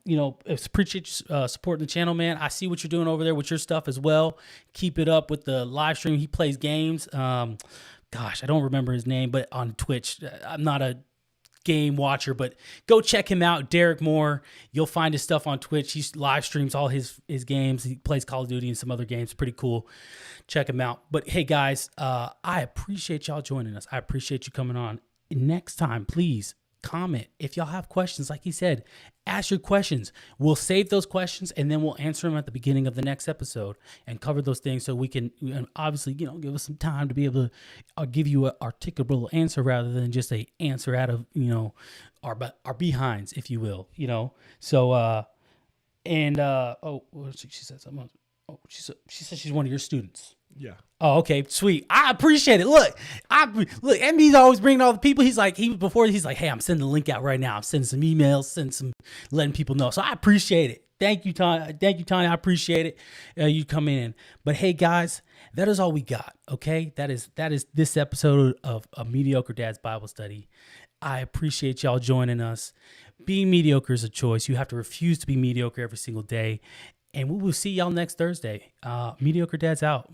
Appreciate you supporting the channel, man. I see what you're doing over there with your stuff as well. Keep it up with the live stream. He plays games. I don't remember his name, but on Twitch. I'm not a game watcher, but go check him out, Derek Moore. You'll find his stuff on Twitch. He live streams all his games. He plays Call of Duty and some other games. Pretty cool. Check him out. But hey, guys, I appreciate y'all joining us. I appreciate you coming on. Next time, please comment. If y'all have questions, like he said, ask your questions. We'll save those questions, and then we'll answer them at the beginning of the next episode and cover those things, so we can obviously give us some time to be able to give you an articulable answer, rather than just a answer out of our behinds, if you will. So she said something else. She said she's one of your students. Yeah. Oh, okay, sweet. I appreciate it. Look, MB's always bringing all the people. He's like, hey, I'm sending the link out right now. I'm sending some emails, letting people know. So I appreciate it. Thank you, Tanya. I appreciate it. You coming in. But hey, guys, that is all we got. Okay, that is this episode of Mediocre Dads Bible Study. I appreciate y'all joining us. Being mediocre is a choice. You have to refuse to be mediocre every single day. And we will see y'all next Thursday. Mediocre Dads out.